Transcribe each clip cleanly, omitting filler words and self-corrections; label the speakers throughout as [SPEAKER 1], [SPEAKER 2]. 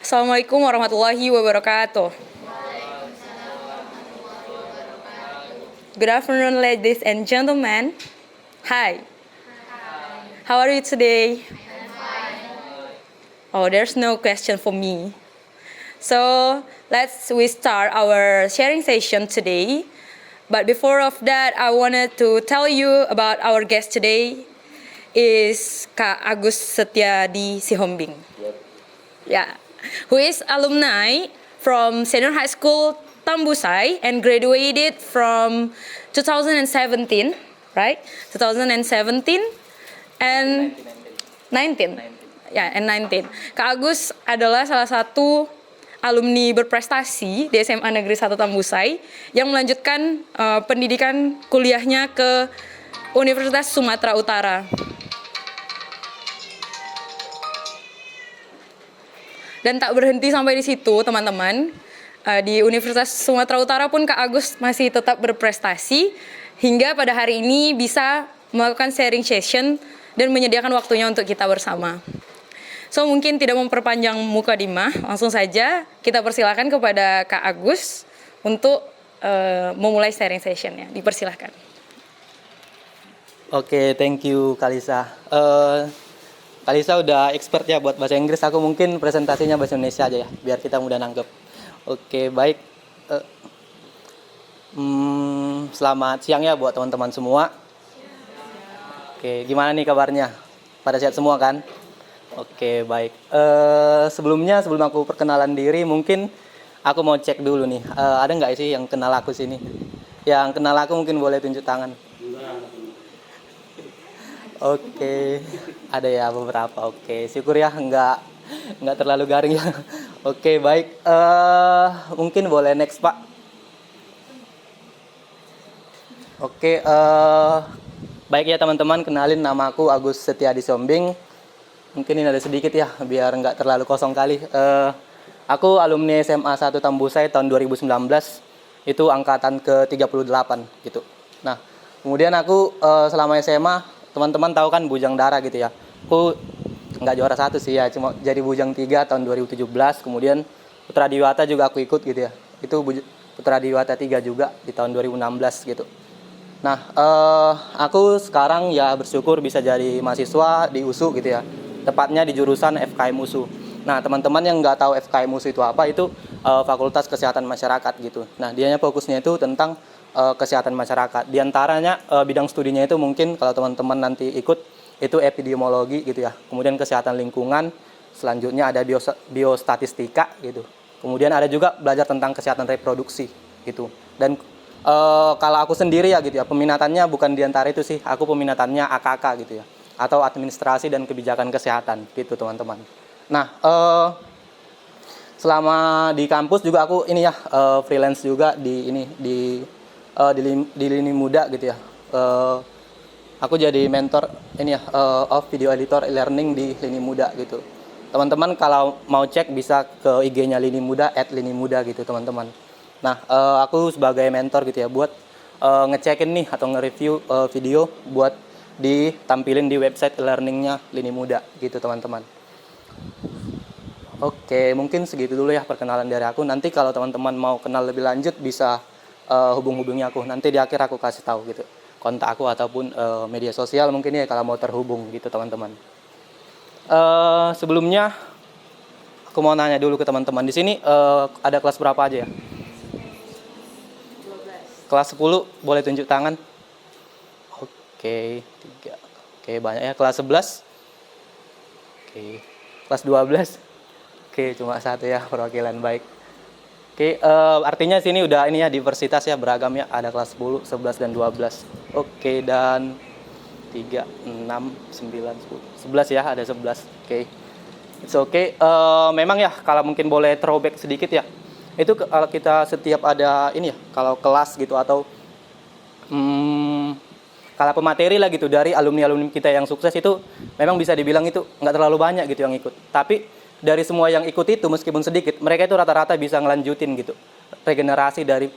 [SPEAKER 1] Assalamualaikum warahmatullahi wabarakatuh. Good afternoon, ladies and gentlemen. Hi. How are you today? Oh, there's no question for me. So we start our sharing session today. But before of that, I wanted to tell you about our guest today is Kak Agus Setiadi Sihombing. Yeah, who is alumni from Senior High School Tambusai and graduated from 2017, right? 2017 and 19. Ya, and 19. Kak Agus adalah salah satu alumni berprestasi di SMA Negeri 1 Tambusai yang melanjutkan pendidikan kuliahnya ke Universitas Sumatera Utara. Dan tak berhenti sampai di situ, teman-teman. Di Universitas Sumatera Utara pun Kak Agus masih tetap berprestasi hingga pada hari ini bisa melakukan sharing session dan menyediakan waktunya untuk kita bersama. So mungkin tidak memperpanjang mukadimah, langsung saja kita persilakan kepada Kak Agus untuk memulai sharing sessionnya. Dipersilahkan.
[SPEAKER 2] Oke, thank you Kalisa. Kalisa udah expert ya buat bahasa Inggris. Aku mungkin presentasinya bahasa Indonesia aja ya, biar kita mudah nangkep. Oke, baik. Selamat siang ya buat teman-teman semua. Oke, gimana nih kabarnya? Pada sehat semua kan? Oke, baik. Sebelum aku perkenalan diri, mungkin aku mau cek dulu nih. Ada nggak sih yang kenal aku sini? Yang kenal aku mungkin boleh tunjuk tangan. Oke, ada ya beberapa. Oke, syukur ya nggak terlalu garing ya. Oke, baik. Mungkin boleh next Pak. Oke, baik ya teman-teman, kenalin nama aku Agus Setiadi Sihombing. Mungkin ini ada sedikit ya, biar nggak terlalu kosong kali. Aku alumni SMA 1 Tambusai tahun 2019, itu angkatan ke-38 gitu. Nah, kemudian aku selama SMA, teman-teman tahu kan bujang dara gitu ya. Aku nggak juara 1 sih ya, cuma jadi bujang 3 tahun 2017. Kemudian Putra Diwata juga aku ikut gitu ya. Itu Putra Diwata 3 juga di tahun 2016 gitu. Nah, aku sekarang ya bersyukur bisa jadi mahasiswa di USU gitu ya. Tepatnya di jurusan FKM USU. Nah, teman-teman yang nggak tahu FKM USU itu apa, itu Fakultas Kesehatan Masyarakat gitu. Nah, dianya fokusnya itu tentang kesehatan masyarakat. Di antaranya bidang studinya itu mungkin kalau teman-teman nanti ikut itu epidemiologi gitu ya. Kemudian kesehatan lingkungan, selanjutnya ada biostatistika gitu. Kemudian ada juga belajar tentang kesehatan reproduksi gitu. Dan kalau aku sendiri ya gitu ya, peminatannya bukan di antara itu sih. Aku peminatannya AKK gitu ya, atau administrasi dan kebijakan kesehatan gitu teman-teman. Nah, selama di kampus juga aku ini ya freelance juga di Lini Muda gitu ya. Aku jadi mentor ini ya of video editor learning di Lini Muda gitu. Teman-teman kalau mau cek bisa ke IG-nya Lini Muda @linimuda gitu teman-teman. Nah, aku sebagai mentor gitu ya buat ngecekin nih atau nge-review video buat ditampilin di website learningnya Lini Muda gitu teman-teman. Oke, mungkin segitu dulu ya perkenalan dari aku. Nanti kalau teman-teman mau kenal lebih lanjut bisa hubungi aku. Nanti di akhir aku kasih tahu gitu kontak aku ataupun media sosial mungkin ya kalau mau terhubung gitu teman-teman. Sebelumnya aku mau nanya dulu ke teman-teman di sini ada kelas berapa aja ya? 12. Kelas 10 boleh tunjuk tangan. Oke, 3. Oke, banyak ya. Kelas 11. Oke. Kelas 12. Oke, cuma 1 ya perwakilan, baik. Oke, artinya sini udah ini ya diversitas ya, beragam ya, ada kelas 10, 11 dan 12. Oke, dan 3, 6, 9, 10. 11 ya, ada 11. Oke. It's okay. Memang ya kalau mungkin boleh throwback sedikit ya. Itu kalau kita setiap ada ini ya, kalau kelas gitu atau kalau pemateri lah gitu dari alumni-alumni kita yang sukses itu memang bisa dibilang itu nggak terlalu banyak gitu yang ikut. Tapi dari semua yang ikut itu meskipun sedikit, mereka itu rata-rata bisa ngelanjutin gitu. Regenerasi dari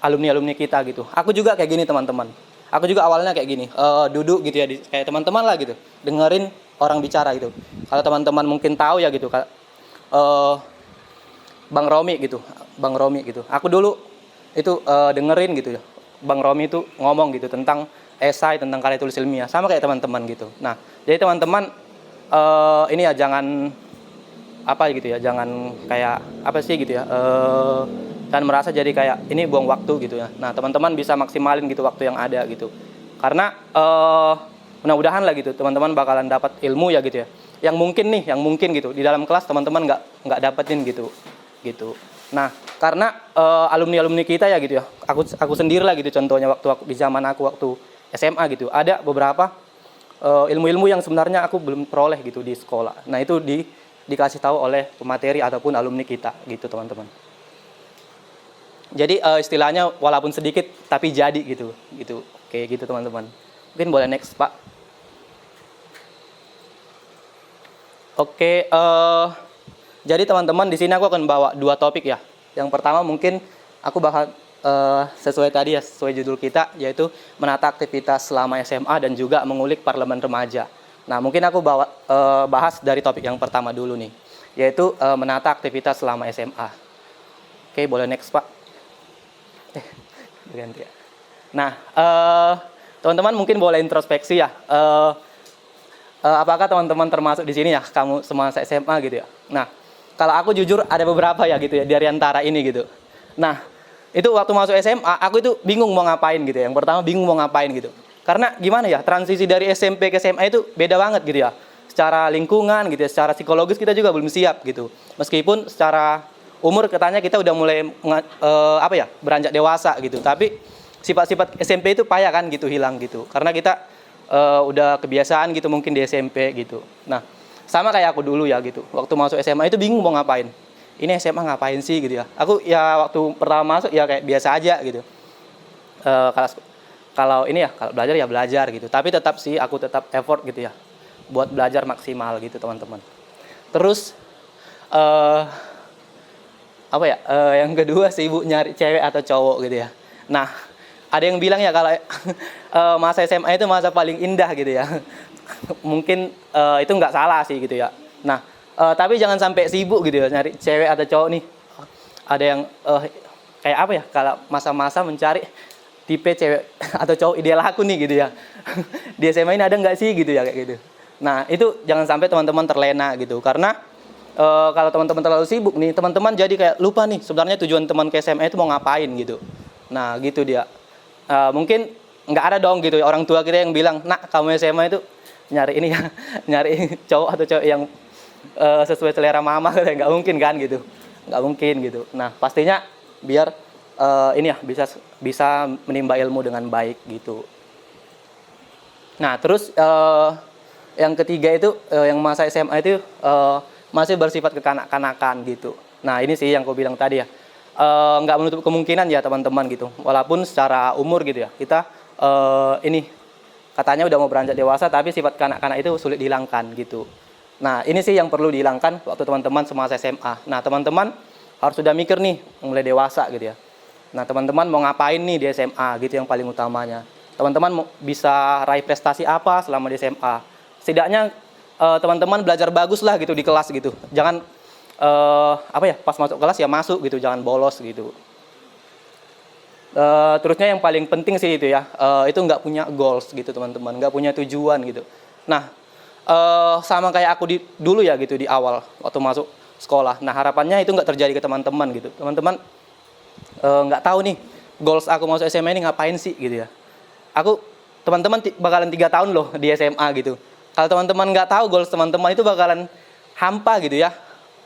[SPEAKER 2] alumni-alumni kita gitu. Aku juga kayak gini teman-teman. Aku juga awalnya kayak gini, duduk gitu ya, kayak teman-teman lah gitu, dengerin orang bicara gitu. Kalau teman-teman mungkin tahu ya gitu, eh, Bang Romi gitu, Bang Romi gitu. Aku dulu itu dengerin gitu ya, Bang Romi itu ngomong gitu tentang esai, tentang karya tulis ilmiah, sama kayak teman-teman gitu. Nah, jadi teman-teman ini ya jangan apa gitu ya, jangan kayak apa sih gitu ya, dan merasa jadi kayak ini buang waktu gitu ya. Nah, teman-teman bisa maksimalin gitu waktu yang ada gitu, karena mudah-mudahan lah gitu teman-teman bakalan dapat ilmu ya gitu ya, yang mungkin gitu di dalam kelas teman-teman nggak dapetin gitu. Nah, karena alumni kita ya gitu ya, aku sendiri lah gitu, contohnya waktu di zaman aku waktu SMA gitu, ada beberapa ilmu-ilmu yang sebenarnya aku belum peroleh gitu di sekolah. Nah, itu dikasih tahu oleh pemateri ataupun alumni kita gitu teman-teman. Jadi istilahnya walaupun sedikit tapi jadi gitu. Oke gitu teman-teman. Mungkin boleh next Pak. Oke, jadi teman-teman di sini aku akan bawa 2 topik ya. Yang pertama mungkin aku bakal sesuai tadi ya, sesuai judul kita, yaitu menata aktivitas selama SMA dan juga mengulik parlemen remaja. Nah, mungkin aku bahas dari topik yang pertama dulu nih, yaitu menata aktivitas selama SMA. Oke, boleh next Pak. Berganti ya. Nah, teman-teman mungkin boleh introspeksi ya. Apakah teman-teman termasuk di sini ya, kamu semasa SMA gitu ya? Nah, kalau aku jujur ada beberapa ya gitu ya dari antara ini gitu. Nah, itu waktu masuk SMA aku itu bingung mau ngapain gitu ya. Yang pertama bingung mau ngapain gitu. Karena gimana ya, transisi dari SMP ke SMA itu beda banget gitu ya. Secara lingkungan gitu ya, secara psikologis kita juga belum siap gitu. Meskipun secara umur katanya kita udah mulai beranjak dewasa gitu. Tapi sifat-sifat SMP itu payah kan gitu hilang gitu. Karena kita udah kebiasaan gitu mungkin di SMP gitu. Nah, sama kayak aku dulu ya gitu. Waktu masuk SMA itu bingung mau ngapain. Ini SMA ngapain sih gitu ya. Aku ya waktu pertama masuk ya kayak biasa aja gitu. Kalau belajar ya belajar gitu. Tapi tetap sih aku tetap effort gitu ya buat belajar maksimal gitu teman-teman. Terus yang kedua sibuk nyari cewek atau cowok gitu ya. Nah, ada yang bilang ya kalau masa SMA itu masa paling indah gitu ya. Mungkin itu nggak salah sih gitu ya. Nah, tapi jangan sampai sibuk gitu ya nyari cewek atau cowok nih. Ada yang kayak apa ya, kalau masa-masa mencari tipe cewek atau cowok ideal aku nih gitu ya. Di SMA ini ada nggak sih gitu ya kayak gitu. Nah, itu jangan sampai teman-teman terlena gitu. Karena kalau teman-teman terlalu sibuk nih, teman-teman jadi kayak lupa nih sebenarnya tujuan teman ke SMA itu mau ngapain gitu. Nah, gitu dia. Mungkin nggak ada dong gitu orang tua kita yang bilang, nak kamu SMA itu nyari ini ya, nyari cowok atau cowok yang sesuai selera mama, nggak mungkin kan gitu, nggak mungkin gitu. Nah, pastinya biar bisa menimba ilmu dengan baik gitu. Nah, terus yang ketiga itu yang masa SMA itu masih bersifat kekanak-kanakan gitu. Nah, ini sih yang aku bilang tadi ya. Nggak menutup kemungkinan ya teman-teman gitu, walaupun secara umur gitu ya kita ini katanya udah mau beranjak dewasa tapi sifat kanak-kanak itu sulit dihilangkan gitu. Nah, ini sih yang perlu dihilangkan waktu teman-teman semasa SMA. Nah, teman-teman harus sudah mikir nih mulai dewasa gitu ya. Nah, teman-teman mau ngapain nih di SMA gitu yang paling utamanya. Teman-teman bisa raih prestasi apa selama di SMA. Setidaknya teman-teman belajar bagus lah gitu di kelas gitu. Jangan pas masuk kelas ya masuk gitu, jangan bolos gitu. Terusnya yang paling penting sih itu ya, itu nggak punya goals gitu teman-teman, nggak punya tujuan gitu. Nah, sama kayak aku dulu ya gitu di awal waktu masuk sekolah. Nah, harapannya itu nggak terjadi ke teman-teman gitu. Teman-teman nggak tahu nih goals aku masuk SMA ini ngapain sih gitu ya. Teman-teman bakalan 3 tahun loh di SMA gitu. Kalau teman-teman nggak tahu goals teman-teman itu bakalan hampa gitu ya.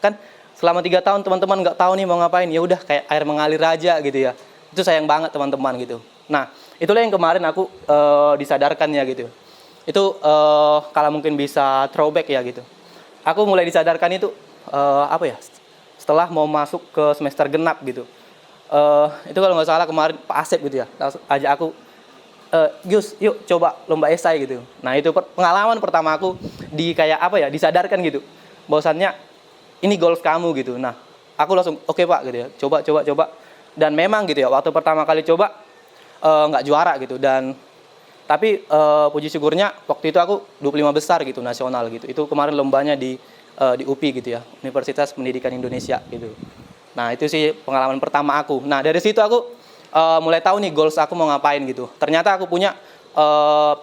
[SPEAKER 2] Kan selama 3 tahun teman-teman nggak tahu nih mau ngapain, ya udah kayak air mengalir aja gitu ya. Itu sayang banget teman-teman gitu. Nah, itulah yang kemarin aku disadarkan ya gitu. Itu kalau mungkin bisa throwback ya gitu. Aku mulai disadarkan itu setelah mau masuk ke semester genap gitu. Itu kalau nggak salah kemarin Pak Asep gitu ya, ajak aku, Gus, yuk coba lomba esai gitu. Nah, itu pengalaman pertama aku disadarkan gitu. Bahwasannya ini goals kamu gitu. Nah, aku langsung oke, Pak gitu ya. Coba. Dan memang gitu ya, waktu pertama kali coba nggak juara gitu. Dan Tapi puji syukurnya waktu itu aku 25 besar gitu nasional gitu. Itu kemarin lombanya di UPI gitu ya, Universitas Pendidikan Indonesia gitu. Nah itu sih pengalaman pertama aku. Nah dari situ aku mulai tahu nih goals aku mau ngapain gitu. Ternyata aku punya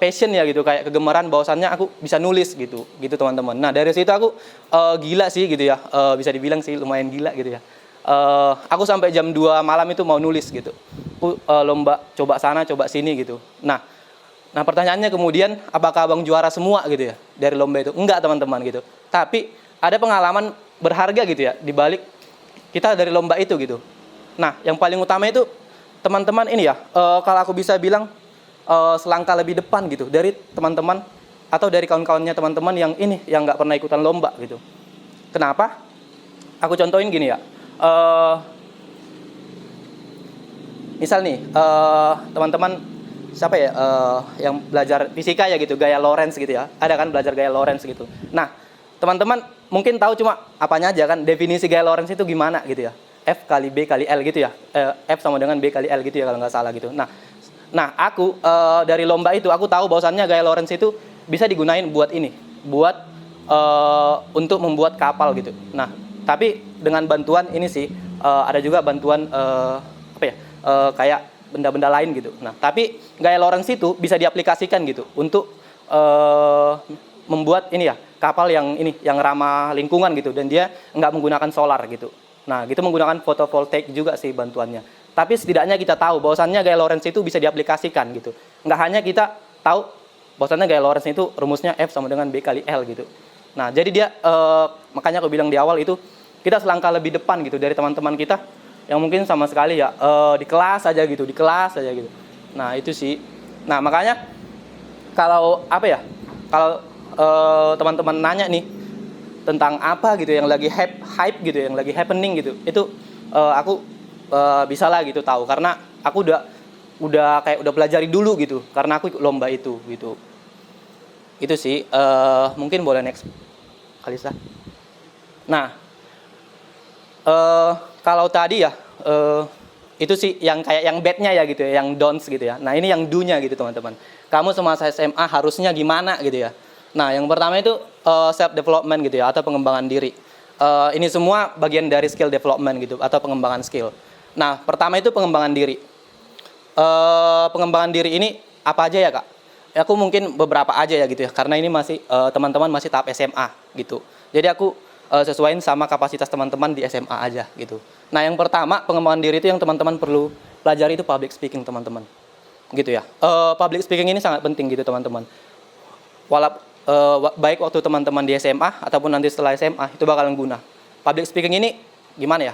[SPEAKER 2] passion ya gitu, kayak kegemaran bahwasannya aku bisa nulis gitu teman-teman. Nah dari situ aku gila sih gitu ya, bisa dibilang sih lumayan gila gitu ya. Aku sampai jam 2 malam itu mau nulis gitu. Aku lomba coba sana coba sini gitu. Nah pertanyaannya kemudian, apakah abang juara semua gitu ya dari lomba itu? Enggak teman-teman gitu. Tapi ada pengalaman berharga gitu ya di balik kita dari lomba itu gitu. Nah yang paling utama itu teman-teman ini ya, kalau aku bisa bilang selangkah lebih depan gitu dari teman-teman atau dari kawan-kawannya teman-teman yang ini yang nggak pernah ikutan lomba gitu. Kenapa? Aku contohin gini ya. Misal nih teman-teman siapa ya yang belajar fisika ya gitu, gaya Lorentz gitu ya, ada kan belajar gaya Lorentz gitu. Nah teman-teman mungkin tahu cuma apanya aja kan, definisi gaya Lorentz itu gimana gitu ya, F kali B kali L gitu ya, F sama dengan B kali L gitu ya kalau nggak salah gitu. Nah aku dari lomba itu aku tahu bahwasannya gaya Lorentz itu bisa digunain buat ini, buat untuk membuat kapal gitu. Nah tapi dengan bantuan ini sih ada juga bantuan apa ya, kayak benda-benda lain gitu. Nah, tapi gaya Lorentz itu bisa diaplikasikan gitu untuk membuat ini ya, kapal yang ini yang ramah lingkungan gitu, dan dia nggak menggunakan solar gitu. Nah, gitu menggunakan fotovoltaik juga sih bantuannya. Tapi setidaknya kita tahu bahwasannya gaya Lorentz itu bisa diaplikasikan gitu. Nggak hanya kita tahu bahwasannya gaya Lorentz itu rumusnya F sama dengan B kali L gitu. Nah, jadi dia makanya aku bilang di awal itu kita selangkah lebih depan gitu dari teman-teman kita yang mungkin sama sekali ya di kelas aja gitu, Nah itu sih. Nah makanya kalau apa ya, kalau teman-teman nanya nih tentang apa gitu yang lagi hype gitu, yang lagi happening gitu, itu aku bisa lah gitu tahu, karena aku udah kayak udah pelajari dulu gitu, karena aku ikut lomba itu gitu. Itu sih. Mungkin boleh next Kalisa. Nah kalau tadi ya itu sih yang kayak yang bad-nya ya gitu ya, yang don'ts gitu ya. Nah ini yang do-nya gitu teman-teman. Kamu semasa SMA harusnya gimana gitu ya. Nah yang pertama itu self development gitu ya, atau pengembangan diri. Ini semua bagian dari skill development gitu, atau pengembangan skill. Nah pertama itu pengembangan diri. Pengembangan diri ini apa aja ya kak? Aku mungkin beberapa aja ya gitu ya, karena ini masih teman-teman masih tahap SMA gitu. Jadi aku sesuaiin sama kapasitas teman-teman di SMA aja gitu. Nah yang pertama pengembangan diri itu yang teman-teman perlu pelajari itu public speaking teman-teman, gitu ya. Public speaking ini sangat penting gitu teman-teman. Baik waktu teman-teman di SMA ataupun nanti setelah SMA itu bakalan guna. Public speaking ini gimana ya?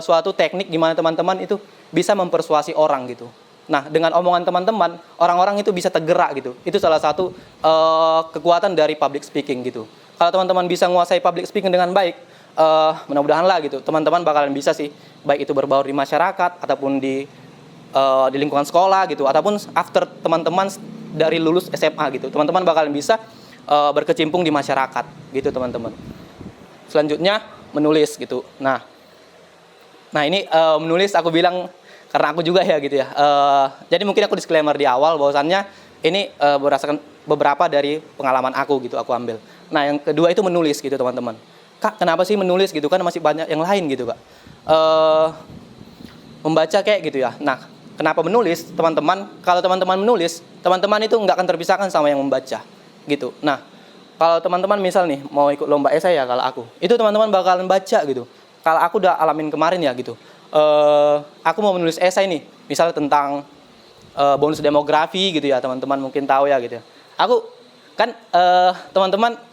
[SPEAKER 2] Suatu teknik gimana teman-teman itu bisa mempersuasi orang gitu. Nah dengan omongan teman-teman orang-orang itu bisa tergerak gitu. Itu salah satu kekuatan dari public speaking gitu. Kalau teman-teman bisa menguasai public speaking dengan baik, mudah-mudahan lah gitu, teman-teman bakalan bisa sih, baik itu berbaur di masyarakat ataupun di lingkungan sekolah gitu, ataupun after teman-teman dari lulus SMA gitu, teman-teman bakalan bisa berkecimpung di masyarakat gitu teman-teman. Selanjutnya menulis gitu. Nah ini menulis aku bilang karena aku juga ya gitu ya. Jadi mungkin aku disclaimer di awal bahwasannya ini berdasarkan beberapa dari pengalaman aku gitu aku ambil. Nah yang kedua itu menulis gitu teman-teman. Kak kenapa sih menulis gitu, kan masih banyak yang lain gitu kak. Membaca kayak gitu ya. Nah kenapa menulis teman-teman? Kalau teman-teman menulis, teman-teman itu nggak akan terpisahkan sama yang membaca gitu. Nah kalau teman-teman misal nih mau ikut lomba esai ya, kalau aku itu teman-teman bakalan baca gitu. Kalau aku udah alamin kemarin ya gitu. Aku mau menulis esai nih, misal tentang bonus demografi gitu ya, teman-teman mungkin tahu ya gitu ya. Aku kan teman-teman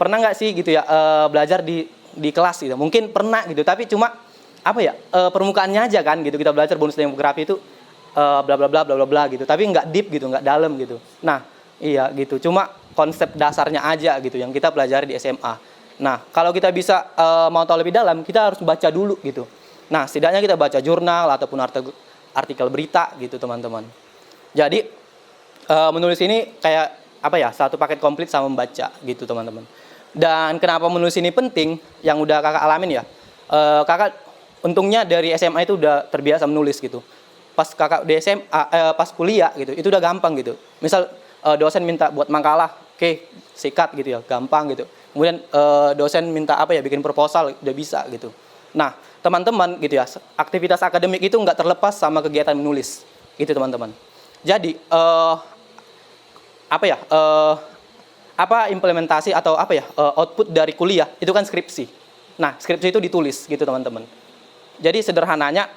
[SPEAKER 2] pernah nggak sih gitu ya belajar di kelas gitu, mungkin pernah gitu, tapi cuma apa ya permukaannya aja kan gitu, kita belajar bonus demografi itu bla bla bla bla bla bla gitu, tapi nggak deep gitu, nggak dalam gitu. Nah iya gitu, cuma konsep dasarnya aja gitu yang kita pelajari di SMA. Nah kalau kita bisa mau tahu lebih dalam, kita harus baca dulu gitu. Nah setidaknya kita baca jurnal ataupun artikel berita gitu teman-teman. Jadi menulis ini kayak apa ya, satu paket komplit sama membaca gitu teman-teman. Dan kenapa menulis ini penting, yang udah kakak alamin ya, kakak untungnya dari SMA itu udah terbiasa menulis gitu. pas kakak di SMA, pas kuliah gitu, itu udah gampang gitu. Misal dosen minta buat makalah, oke, sikat gitu ya, gampang gitu. Kemudian dosen minta apa ya, bikin proposal, udah bisa gitu. Nah, teman-teman gitu ya, aktivitas akademik itu nggak terlepas sama kegiatan menulis, gitu teman-teman. Jadi apa ya, apa implementasi atau apa ya, output dari kuliah itu kan skripsi. Nah, skripsi itu ditulis gitu teman-teman. Jadi sederhananya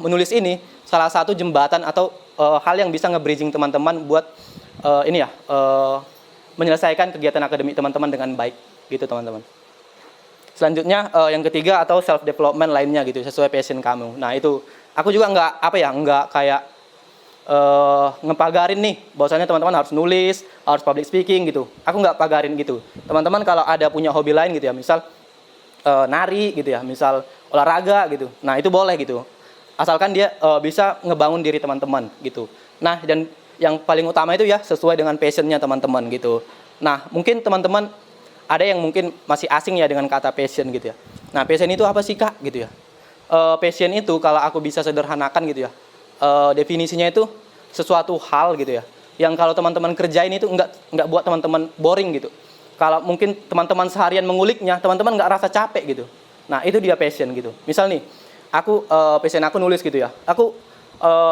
[SPEAKER 2] menulis ini salah satu jembatan atau hal yang bisa nge-bridging teman-teman buat ini ya, menyelesaikan kegiatan akademik teman-teman dengan baik gitu teman-teman. Selanjutnya yang ketiga atau self development lainnya gitu sesuai passion kamu. Nah, itu aku juga nggak kayak ngepagarin nih bahwasanya teman-teman harus nulis, harus public speaking gitu. Aku nggak pagarin gitu. Teman-teman kalau ada punya hobi lain gitu ya, misal nari gitu ya, misal olahraga gitu. Nah, itu boleh gitu. Asalkan dia bisa ngebangun diri teman-teman gitu. Nah, dan yang paling utama itu ya sesuai dengan passionnya teman-teman gitu. Nah, mungkin teman-teman ada yang mungkin masih asing ya dengan kata passion gitu ya. Nah, passion itu apa sih Kak gitu ya? Passion itu kalau aku bisa sederhanakan gitu ya, definisinya itu sesuatu hal gitu ya, yang kalau teman-teman kerjain itu nggak buat teman-teman boring gitu. Kalau mungkin teman-teman seharian menguliknya, teman-teman nggak rasa capek gitu. Nah, itu dia passion gitu. Misal nih, aku passion aku nulis gitu ya. Aku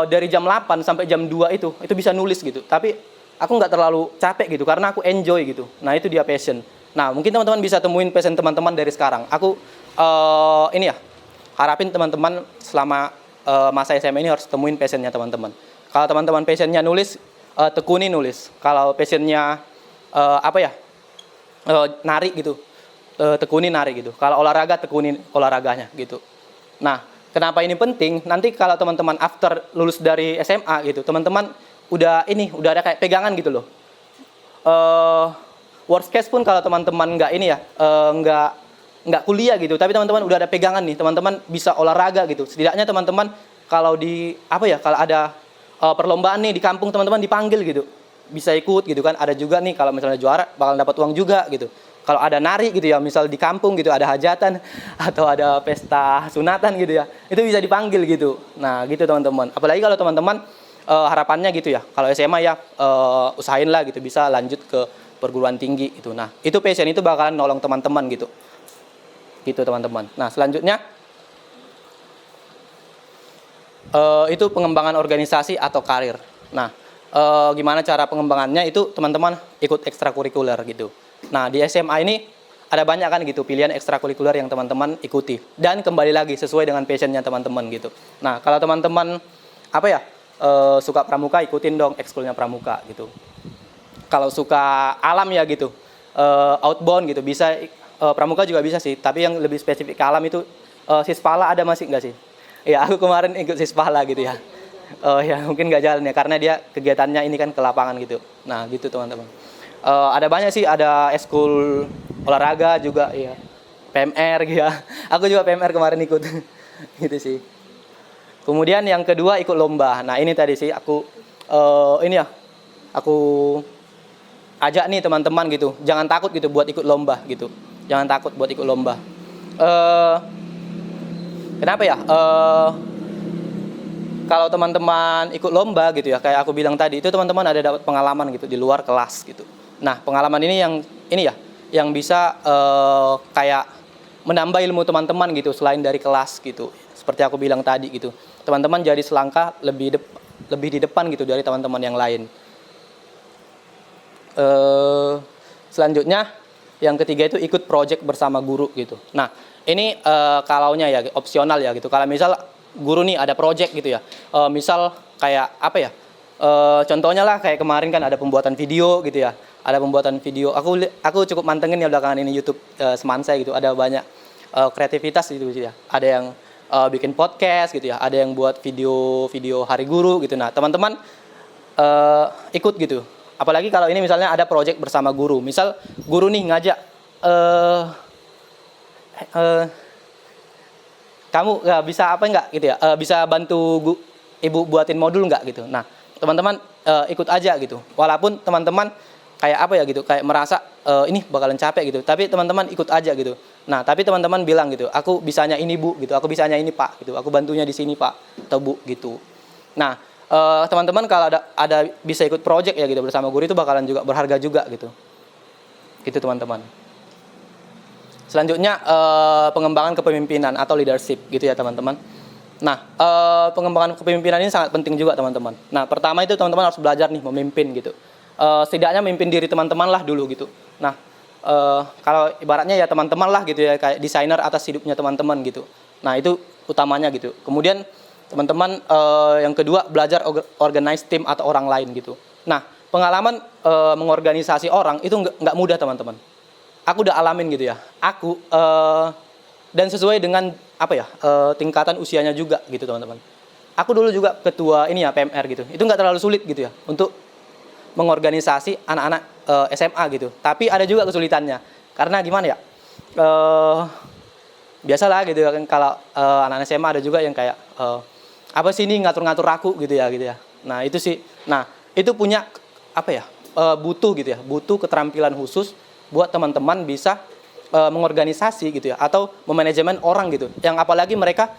[SPEAKER 2] dari jam 8 sampai jam 2 itu bisa nulis gitu. Tapi aku nggak terlalu capek gitu karena aku enjoy gitu. Nah, itu dia passion. Nah, mungkin teman-teman bisa temuin passion teman-teman dari sekarang. Aku ini ya, harapin teman-teman selama masa SMA ini harus temuin passionnya teman-teman. Kalau teman-teman passionnya nulis, tekuni nulis. Kalau passionnya nari gitu, tekuni nari gitu. Kalau olahraga, tekuni olahraganya gitu. Nah, kenapa ini penting? Nanti kalau teman-teman after lulus dari SMA gitu, teman-teman udah ada kayak pegangan gitu loh. Worst case pun kalau teman-teman nggak nggak kuliah gitu, tapi teman-teman udah ada pegangan nih, teman-teman bisa olahraga gitu. Setidaknya teman-teman kalau kalau ada perlombaan nih di kampung, teman-teman dipanggil gitu, bisa ikut gitu kan. Ada juga nih kalau misalnya juara bakal dapat uang juga gitu. Kalau ada nari gitu ya, misal di kampung gitu ada hajatan atau ada pesta sunatan gitu ya, itu bisa dipanggil gitu. Nah gitu teman-teman. Apalagi kalau teman-teman harapannya gitu ya, kalau SMA ya usahain lah gitu, bisa lanjut ke perguruan tinggi gitu. Nah itu passion itu bakalan nolong teman-teman gitu. Gitu teman-teman. Nah selanjutnya itu pengembangan organisasi atau karir. Nah gimana cara pengembangannya itu teman-teman ikut ekstrakurikuler gitu. Nah di SMA ini ada banyak kan gitu pilihan ekstrakurikuler yang teman-teman ikuti, dan kembali lagi sesuai dengan passionnya teman-teman gitu. Nah kalau teman-teman suka pramuka, ikutin dong ekskulnya pramuka gitu. Kalau suka alam ya gitu, outbound gitu bisa. Pramuka juga bisa sih, tapi yang lebih spesifik ke alam itu Sispala ada masih nggak sih? Ya aku kemarin ikut Sispala gitu ya. Ya mungkin nggak jalan ya karena dia kegiatannya ini kan ke lapangan gitu. Nah gitu teman-teman. Ada banyak sih, ada eskul olahraga juga ya, PMR gitu ya. Aku juga PMR kemarin ikut gitu sih. Kemudian yang kedua ikut lomba. Nah ini tadi sih aku aku ajak nih teman-teman gitu, jangan takut gitu buat ikut lomba gitu. Jangan takut buat ikut lomba. Kenapa ya? Kalau teman-teman ikut lomba gitu ya, kayak aku bilang tadi, itu teman-teman ada dapat pengalaman gitu di luar kelas gitu. Nah, pengalaman ini yang bisa kayak menambah ilmu teman-teman gitu selain dari kelas gitu. Seperti aku bilang tadi gitu. Teman-teman jadi selangkah lebih di depan gitu dari teman-teman yang lain. Selanjutnya yang ketiga itu ikut project bersama guru gitu. Nah ini kalaunya ya opsional ya gitu. Kalau misal guru nih ada project gitu ya, misal kayak contohnya lah kayak kemarin kan ada pembuatan video gitu ya. Ada pembuatan video. Aku cukup mantengin ya belakangan ini YouTube Semansai gitu. Ada banyak kreativitas gitu ya. Ada yang bikin podcast gitu ya. Ada yang buat video hari guru gitu. Nah teman-teman ikut gitu. Apalagi kalau ini misalnya ada project bersama guru. Misal guru nih ngajak, kamu bisa gitu ya, bisa bantu ibu buatin modul nggak gitu. Nah teman-teman ikut aja gitu. Walaupun teman-teman kayak gitu, kayak merasa ini bakalan capek gitu. Tapi teman-teman ikut aja gitu. Nah tapi teman-teman bilang gitu, aku bisanya ini bu gitu, aku bisanya ini pak gitu, aku bantunya di sini pak atau bu gitu. Nah, teman-teman kalau ada bisa ikut project ya gitu bersama guru itu bakalan juga berharga juga gitu. Gitu teman-teman. Selanjutnya pengembangan kepemimpinan atau leadership gitu ya teman-teman. Nah, pengembangan kepemimpinan ini sangat penting juga teman-teman. Nah, pertama itu teman-teman harus belajar nih memimpin gitu. Setidaknya memimpin diri teman-teman lah dulu gitu. Nah, kalau ibaratnya ya teman-teman lah gitu ya, kayak desainer atas hidupnya teman-teman gitu. Nah, itu utamanya gitu. Kemudian teman-teman yang kedua belajar organize tim atau orang lain gitu. Nah, pengalaman mengorganisasi orang itu nggak mudah teman-teman. Aku udah alamin gitu ya. Aku dan sesuai dengan apa ya tingkatan usianya juga gitu teman-teman. Aku dulu juga ketua ini ya PMR gitu. Itu nggak terlalu sulit gitu ya untuk mengorganisasi anak-anak SMA gitu. Tapi ada juga kesulitannya karena gimana ya? Biasalah gitu ya kan kalau anak-anak SMA ada juga yang kayak apa sih ini ngatur-ngatur aku gitu ya gitu ya. Nah itu sih. Nah itu punya apa ya butuh gitu ya. Butuh keterampilan khusus buat teman-teman bisa mengorganisasi gitu ya atau memanajemen orang gitu yang apalagi mereka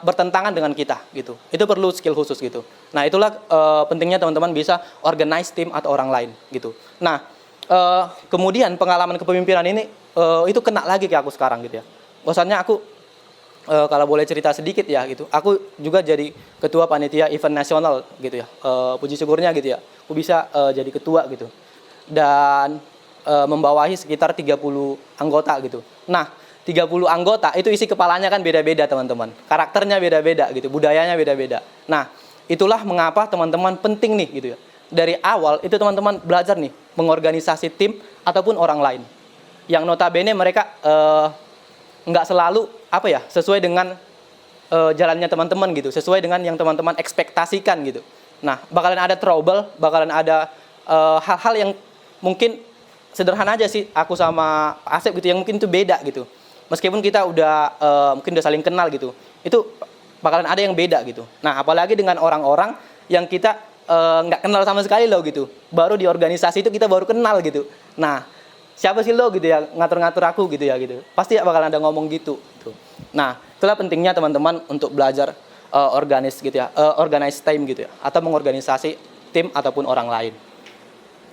[SPEAKER 2] bertentangan dengan kita gitu, itu perlu skill khusus gitu. Nah itulah pentingnya teman-teman bisa organize tim atau orang lain gitu. Nah kemudian pengalaman kepemimpinan ini itu kena lagi ke aku sekarang gitu ya. Bosannya aku kalau boleh cerita sedikit ya gitu, aku juga jadi ketua panitia event nasional gitu ya. Puji syukurnya gitu ya aku bisa jadi ketua gitu dan membawahi sekitar 30 anggota gitu. Nah, 30 anggota itu isi kepalanya kan beda-beda teman-teman. Karakternya beda-beda gitu, budayanya beda-beda. Nah, itulah mengapa teman-teman penting nih gitu ya. Dari awal itu teman-teman belajar nih mengorganisasi tim ataupun orang lain. Yang notabene mereka nggak selalu apa ya sesuai dengan jalannya teman-teman gitu, sesuai dengan yang teman-teman ekspektasikan gitu. Nah, bakalan ada trouble, bakalan ada hal-hal yang mungkin sederhana aja sih aku sama Asep gitu yang mungkin itu beda gitu. Meskipun kita udah mungkin udah saling kenal gitu. Itu bakalan ada yang beda gitu. Nah, apalagi dengan orang-orang yang kita nggak kenal sama sekali loh gitu. Baru di organisasi itu kita baru kenal gitu. Nah, siapa sih lo gitu ya ngatur-ngatur aku gitu ya gitu. Pasti bakalan ada ngomong gitu. Nah, itulah pentingnya teman-teman untuk belajar organize gitu ya, organize time gitu ya atau mengorganisasi tim ataupun orang lain.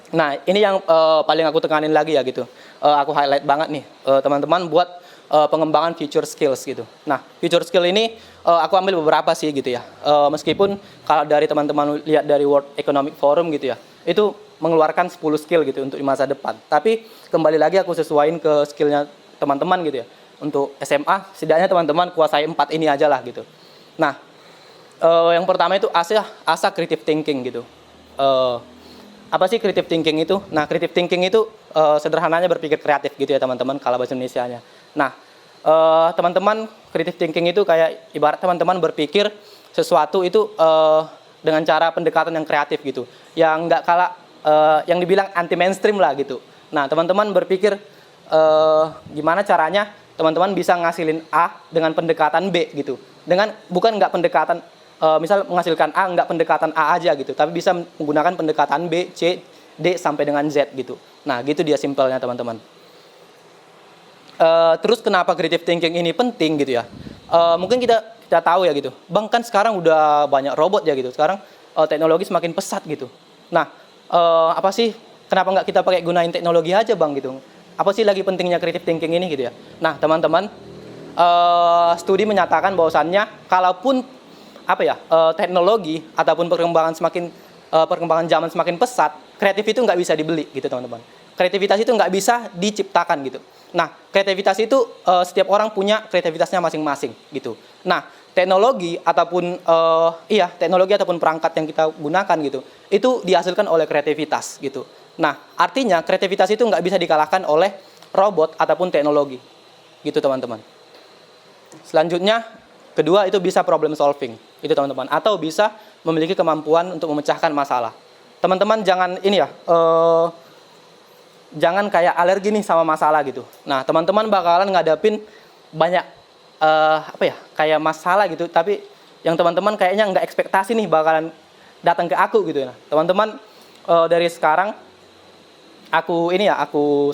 [SPEAKER 2] Nah, ini yang paling aku tekanin lagi ya gitu. Aku highlight banget nih, teman-teman buat pengembangan future skills gitu. Nah, future skill ini aku ambil beberapa sih gitu ya. Meskipun kalau dari teman-teman lihat dari World Economic Forum gitu ya, itu mengeluarkan 10 skill gitu untuk di masa depan. Tapi kembali lagi aku sesuaiin ke skillnya teman-teman gitu ya. Untuk SMA, setidaknya teman-teman kuasai 4 ini aja lah gitu. Nah, yang pertama itu asah creative thinking gitu. Apa sih creative thinking itu? Nah, creative thinking itu sederhananya berpikir kreatif gitu ya teman-teman kalau bahasa Indonesianya. Nah, teman-teman creative thinking itu kayak ibarat teman-teman berpikir sesuatu itu dengan cara pendekatan yang kreatif gitu. Yang nggak kalah yang dibilang anti mainstream lah gitu. Nah, teman-teman berpikir gimana caranya teman-teman bisa ngasilin A dengan pendekatan B gitu. Dengan bukan nggak pendekatan misal menghasilkan A nggak pendekatan A aja gitu, tapi bisa menggunakan pendekatan B, C, D sampai dengan Z gitu. Nah, gitu dia simpelnya teman-teman. Terus kenapa creative thinking ini penting gitu ya? Mungkin kita tahu ya gitu. Bang kan sekarang udah banyak robot ya gitu. Sekarang teknologi semakin pesat gitu. Nah, apa sih kenapa nggak kita pakai gunain teknologi aja bang gitu? Apa sih lagi pentingnya creative thinking ini gitu ya? Nah, teman-teman, studi menyatakan bahwasannya kalaupun apa ya teknologi ataupun perkembangan zaman semakin pesat, kreatif itu nggak bisa dibeli gitu teman-teman. Kreativitas itu nggak bisa diciptakan gitu. Nah, kreativitas itu setiap orang punya kreativitasnya masing-masing gitu. Nah, teknologi ataupun perangkat yang kita gunakan gitu, itu dihasilkan oleh kreativitas gitu. Nah, artinya kreativitas itu nggak bisa dikalahkan oleh robot ataupun teknologi gitu teman-teman. Selanjutnya kedua itu bisa problem solving, itu teman-teman, atau bisa memiliki kemampuan untuk memecahkan masalah. Teman-teman jangan ini ya, jangan kayak alergi nih sama masalah gitu. Nah, teman-teman bakalan ngadapin banyak kayak masalah gitu, tapi yang teman-teman kayaknya nggak ekspektasi nih bakalan datang ke aku gitu ya. Teman-teman dari sekarang aku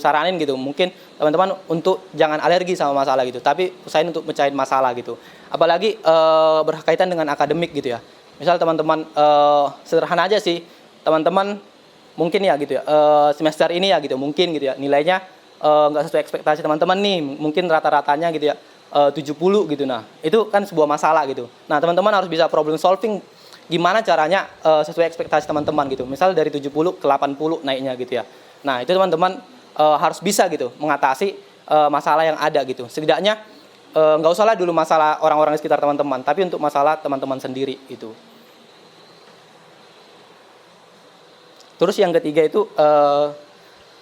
[SPEAKER 2] saranin gitu, mungkin teman-teman untuk jangan alergi sama masalah gitu, tapi usahain untuk mecahin masalah gitu. Apalagi berkaitan dengan akademik gitu ya. Misal teman-teman sederhana aja sih, teman-teman mungkin ya gitu ya, semester ini ya gitu, mungkin gitu ya, nilainya nggak sesuai ekspektasi teman-teman nih, mungkin rata-ratanya gitu ya 70 gitu. Nah, itu kan sebuah masalah gitu. Nah, teman-teman harus bisa problem solving gimana caranya sesuai ekspektasi teman-teman gitu. Misal dari 70 ke 80 naiknya gitu ya. Nah, itu teman-teman harus bisa gitu mengatasi masalah yang ada gitu. Setidaknya nggak usahlah dulu masalah orang-orang di sekitar teman-teman, tapi untuk masalah teman-teman sendiri itu. Terus yang ketiga itu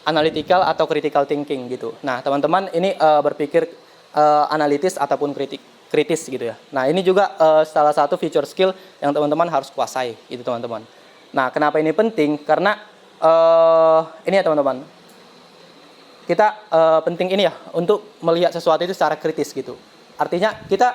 [SPEAKER 2] analytical atau critical thinking gitu. Nah, teman-teman ini berpikir analitis ataupun kritis gitu ya. Nah, ini juga salah satu feature skill yang teman-teman harus kuasai itu teman-teman. Nah, kenapa ini penting? Karena ini ya teman-teman, kita penting ini ya untuk melihat sesuatu itu secara kritis gitu. Artinya kita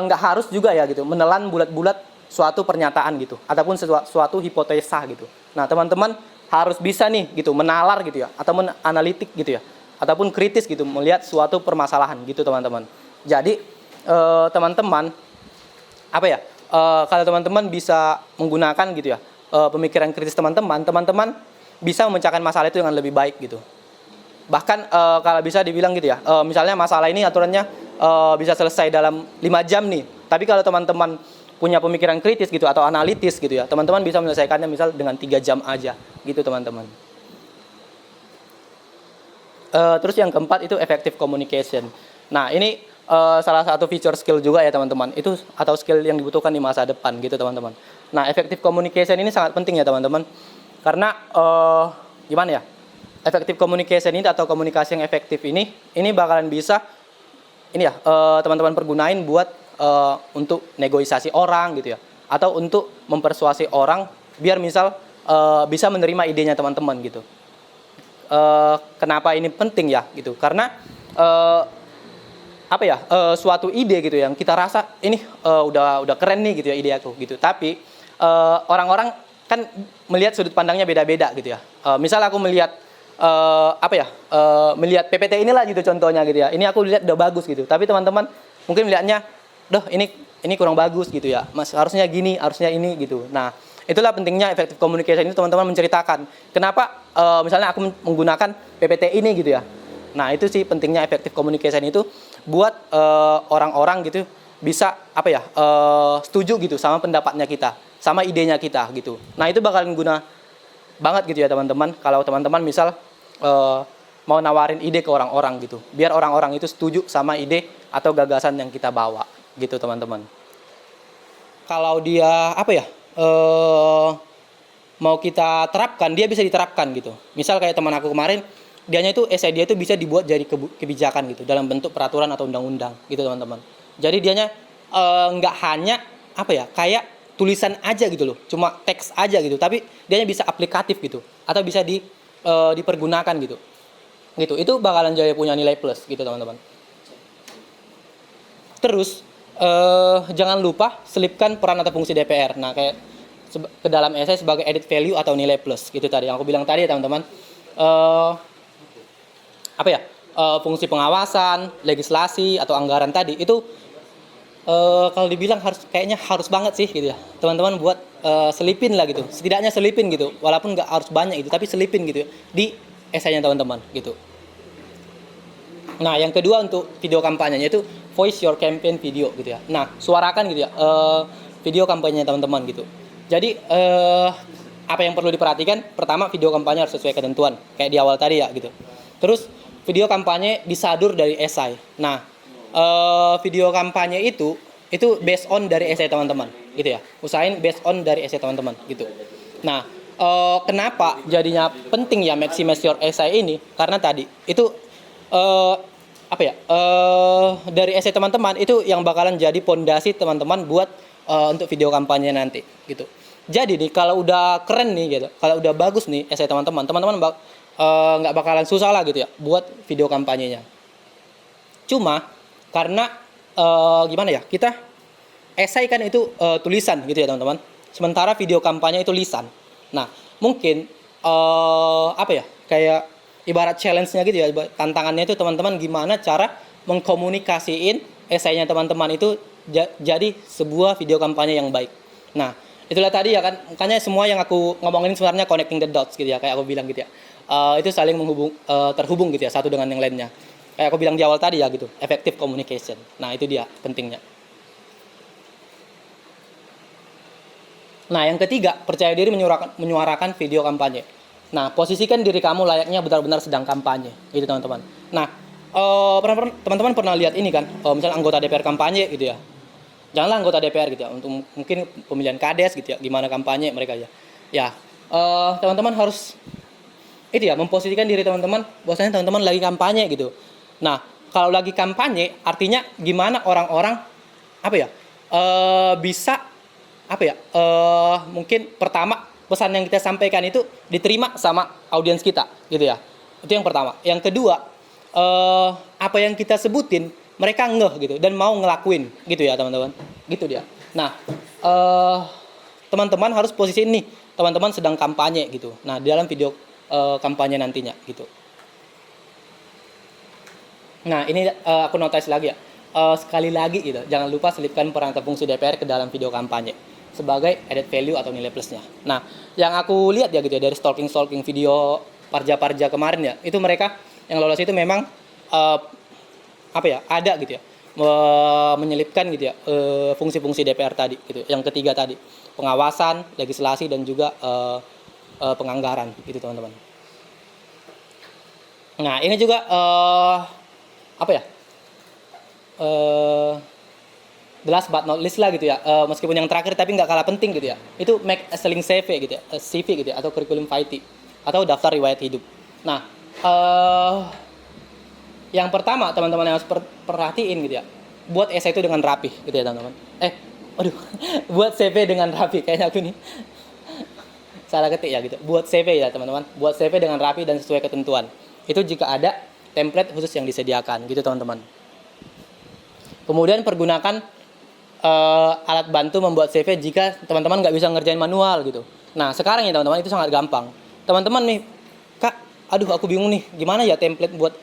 [SPEAKER 2] nggak harus juga ya gitu menelan bulat-bulat suatu pernyataan gitu ataupun suatu hipotesa gitu. Nah, teman-teman harus bisa nih gitu menalar gitu ya atau menanalitik gitu ya ataupun kritis gitu melihat suatu permasalahan gitu teman-teman. Jadi teman-teman apa ya, kalau teman-teman bisa menggunakan gitu ya pemikiran kritis teman-teman bisa memecahkan masalah itu dengan lebih baik gitu. Bahkan kalau bisa dibilang gitu ya, misalnya masalah ini aturannya bisa selesai dalam 5 jam nih, tapi kalau teman-teman punya pemikiran kritis gitu atau analitis gitu ya, teman-teman bisa menyelesaikannya misal dengan 3 jam aja gitu teman-teman. Terus yang keempat itu effective communication. Nah, ini salah satu feature skill juga ya teman-teman, itu atau skill yang dibutuhkan di masa depan gitu teman-teman. Nah, effective communication ini sangat penting ya teman-teman, karena gimana ya, effective communication ini atau komunikasi yang efektif ini bakalan bisa ini ya teman-teman pergunain buat untuk negosiasi orang gitu ya, atau untuk mempersuasi orang biar misal bisa menerima idenya teman-teman gitu. Kenapa ini penting ya gitu? Karena apa ya, suatu ide gitu yang kita rasa ini udah keren nih gitu ya ide aku gitu, tapi orang-orang kan melihat sudut pandangnya beda-beda gitu ya. Misal aku melihat melihat PPT inilah gitu contohnya gitu ya, ini aku lihat udah bagus gitu, tapi teman-teman mungkin melihatnya doh ini kurang bagus gitu ya, mas harusnya gini, harusnya ini gitu. Nah, itulah pentingnya effective communication itu teman-teman menceritakan kenapa misalnya aku menggunakan PPT ini gitu ya. Nah, itu sih pentingnya effective communication itu buat orang-orang gitu bisa setuju gitu sama pendapatnya kita, sama idenya kita gitu. Nah, itu bakalan guna banget gitu ya teman-teman, kalau teman-teman misal mau nawarin ide ke orang-orang gitu, biar orang-orang itu setuju sama ide atau gagasan yang kita bawa gitu teman-teman. Kalau dia mau kita terapkan, dia bisa diterapkan gitu. Misal kayak teman aku kemarin, dianya itu esai dia itu bisa dibuat jadi kebijakan gitu dalam bentuk peraturan atau undang-undang gitu teman-teman. Jadi dianya nggak hanya kayak tulisan aja gitu loh, cuma teks aja gitu, tapi dianya bisa aplikatif gitu atau bisa dipergunakan gitu. Gitu. Itu bakalan jadi punya nilai plus gitu teman-teman. Terus jangan lupa selipkan peran atau fungsi DPR. Nah, kayak ke dalam esai sebagai added value atau nilai plus gitu tadi yang aku bilang tadi ya teman-teman. Fungsi pengawasan, legislasi atau anggaran tadi itu kalau dibilang kayaknya harus banget sih gitu ya. Teman-teman buat selipin lah gitu. Setidaknya selipin gitu. Walaupun nggak harus banyak gitu, tapi selipin gitu ya, di esainya teman-teman gitu. Nah, yang kedua untuk video kampanyenya itu voice your campaign video gitu ya. Nah, suarakan gitu ya video kampanye teman-teman gitu. Jadi apa yang perlu diperhatikan? Pertama, video kampanye harus sesuai ketentuan kayak di awal tadi ya gitu. Terus video kampanye disadur dari esai. Nah, video kampanye itu based on dari esai teman-teman gitu ya. Usahain based on dari esai teman-teman gitu. Nah, kenapa jadinya penting ya maximize your essay ini? Karena tadi itu dari esai teman-teman itu yang bakalan jadi pondasi teman-teman buat untuk video kampanye nanti gitu. Jadi nih kalau udah keren nih gitu, kalau udah bagus nih esai teman-teman nggak bakalan susah lah gitu ya buat video kampanyenya. Cuma karena kita esai kan itu tulisan gitu ya teman-teman. Sementara video kampanye itu lisan. Nah, mungkin kayak ibarat challenge-nya gitu ya, tantangannya itu teman-teman gimana cara mengkomunikasiin esainya teman-teman itu jadi sebuah video kampanye yang baik. Nah, itulah tadi ya kan, makanya semua yang aku ngomongin sebenarnya connecting the dots gitu ya, kayak aku bilang gitu ya. Itu saling terhubung gitu ya, satu dengan yang lainnya. Kayak aku bilang di awal tadi ya gitu, effective communication. Nah, itu dia pentingnya. Nah, yang ketiga, percaya diri menyuarakan video kampanye. Nah, posisikan diri kamu layaknya benar-benar sedang kampanye, gitu teman-teman. Nah, teman-teman pernah lihat ini kan, misalnya anggota DPR kampanye gitu ya. Janganlah anggota DPR gitu ya, untuk mungkin pemilihan kades gitu ya, gimana kampanye mereka ya. Ya, teman-teman harus itu ya, memposisikan diri teman-teman, bahwasanya teman-teman lagi kampanye gitu. Nah, kalau lagi kampanye, artinya gimana orang-orang apa ya, bisa apa ya, mungkin pertama pesan yang kita sampaikan itu diterima sama audiens kita gitu ya, itu yang pertama. Yang kedua, apa yang kita sebutin mereka ngeh gitu dan mau ngelakuin gitu ya teman-teman, gitu dia. Nah, teman-teman harus posisi ini, teman-teman sedang kampanye gitu. Nah, di dalam video kampanye nantinya gitu. Nah, ini aku notice lagi ya. Sekali lagi gitu, jangan lupa selipkan peran atau fungsi DPR ke dalam video kampanye sebagai added value atau nilai plusnya. Nah, yang aku lihat ya gitu ya dari stalking video Parja kemarin ya, itu mereka yang lolos itu memang apa ya, ada gitu ya, menyelipkan gitu ya fungsi-fungsi DPR tadi gitu. Yang ketiga tadi, pengawasan, legislasi dan juga penganggaran gitu teman-teman. Nah, ini juga apa ya? The last but not least lah gitu ya, meskipun yang terakhir tapi nggak kalah penting gitu ya, itu make a selling CV gitu ya, CV gitu ya, atau curriculum vitae atau daftar riwayat hidup. Nah, yang pertama teman-teman yang harus perhatiin gitu ya, buat essay itu dengan rapi gitu ya teman-teman. Aduh, buat CV dengan rapi, kayaknya aku nih salah ketik ya gitu. Buat CV ya teman-teman, buat CV dengan rapi dan sesuai ketentuan. Itu jika ada template khusus yang disediakan gitu teman-teman. Kemudian pergunakan alat bantu membuat CV jika teman-teman nggak bisa ngerjain manual gitu. Nah, sekarang ya teman-teman itu sangat gampang. Teman-teman nih, Kak, aduh aku bingung nih, gimana ya template buat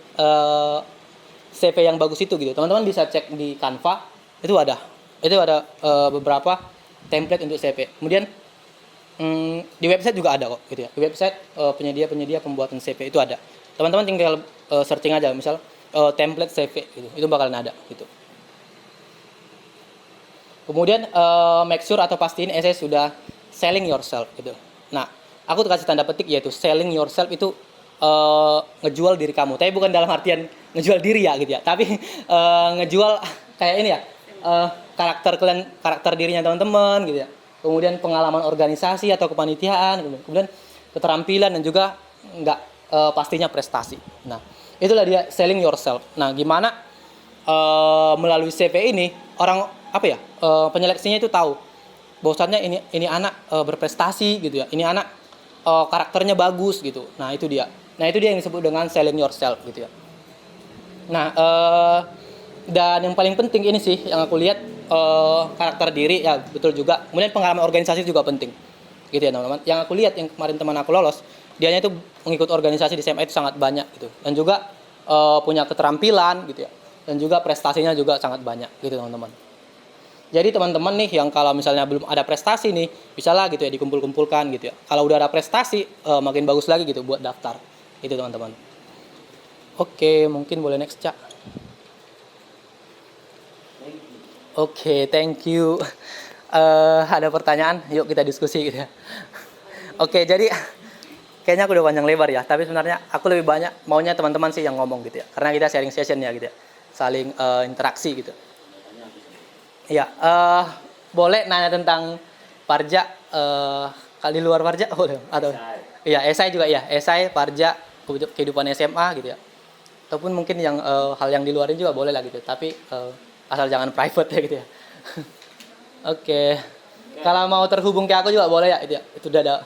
[SPEAKER 2] CV yang bagus itu gitu. Teman-teman bisa cek di Canva, itu ada. Itu ada beberapa template untuk CV. Kemudian di website juga ada kok gitu ya. Di website penyedia pembuatan CV itu ada. Teman-teman tinggal searching aja misal template CV gitu. Itu bakalan ada gitu. Kemudian make sure atau pastiin essay sudah selling yourself gitu. Nah, aku tuh kasih tanda petik yaitu selling yourself itu ngejual diri kamu. Tapi bukan dalam artian ngejual diri ya gitu ya. Tapi ngejual kayak ini ya, karakter dirinya teman-teman gitu ya. Kemudian pengalaman organisasi atau kepanitiaan, kemudian keterampilan dan juga pastinya prestasi. Nah, itulah dia selling yourself. Nah, gimana melalui CV ini orang apa ya, penyeleksinya itu tahu bahwasannya ini anak berprestasi gitu ya, ini anak karakternya bagus gitu. Nah, itu dia yang disebut dengan selling yourself gitu ya. Nah, dan yang paling penting ini sih yang aku lihat, karakter diri ya betul juga. Kemudian pengalaman organisasi juga penting gitu ya teman-teman. Yang aku lihat yang kemarin teman aku lolos, dianya itu mengikut organisasi di SMA itu sangat banyak gitu, dan juga punya keterampilan gitu ya, dan juga prestasinya juga sangat banyak gitu teman-teman. Jadi teman-teman nih yang kalau misalnya belum ada prestasi nih, bisa lah gitu ya dikumpul-kumpulkan gitu ya. Kalau udah ada prestasi makin bagus lagi gitu buat daftar itu teman-teman. Oke, mungkin boleh next, Cak. Oke, thank you. Ada pertanyaan? Yuk kita diskusi gitu ya. Oke, jadi kayaknya aku udah panjang lebar ya. Tapi sebenarnya aku lebih banyak maunya teman-teman sih yang ngomong gitu ya. Karena kita sharing session ya gitu ya. Saling interaksi gitu. Iya, boleh nanya tentang Parja, kalau di luar Parja boleh atau? Iya, esai juga ya. Esai, Parja, kehidupan SMA gitu ya. Ataupun mungkin yang hal yang di luarin juga boleh lah gitu. Tapi asal jangan private ya gitu ya. Oke. Kalau mau terhubung ke aku juga boleh ya gitu ya. Itu udah ada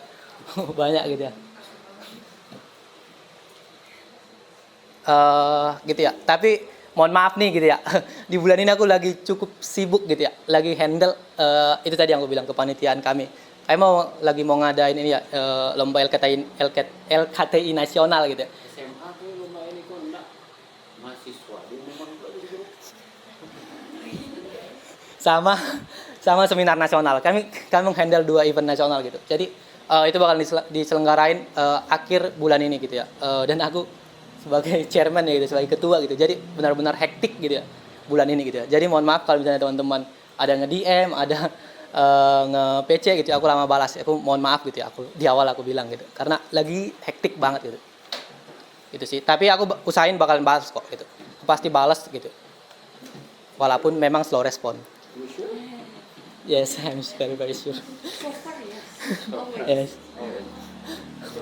[SPEAKER 2] banyak gitu ya. Gitu ya. Tapi mohon maaf nih gitu ya. Di bulan ini aku lagi cukup sibuk gitu ya. Lagi handle itu tadi yang aku bilang kepanitiaan kami. Saya lagi mau ngadain ini ya, lomba LKTI nasional gitu ya.
[SPEAKER 3] SMA tuh lomba ini kok enggak mahasiswa di umur
[SPEAKER 2] Sama sama seminar nasional. Kami menghandle 2 event nasional gitu. Jadi itu bakal diselenggarain akhir bulan ini gitu ya. Dan aku sebagai chairman ya gitu, sebagai ketua gitu. Jadi benar-benar hektik gitu ya bulan ini gitu ya. Jadi mohon maaf kalau misalnya teman-teman ada nge-DM, ada nge-PC gitu ya, aku lama balas. Aku mohon maaf gitu ya. Aku di awal aku bilang gitu. Karena lagi hektik banget gitu. Itu sih. Tapi aku usahain bakalan balas kok gitu. Aku pasti balas gitu. Walaupun memang slow respon. Yes, I'm very very sure. Yes.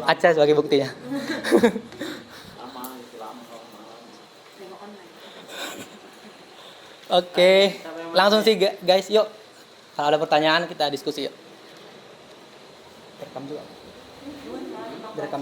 [SPEAKER 2] Aca sebagai buktinya. Oke, langsung sih guys, yuk. Kalau ada pertanyaan kita diskusi yuk. Direkam juga. Direkam juga.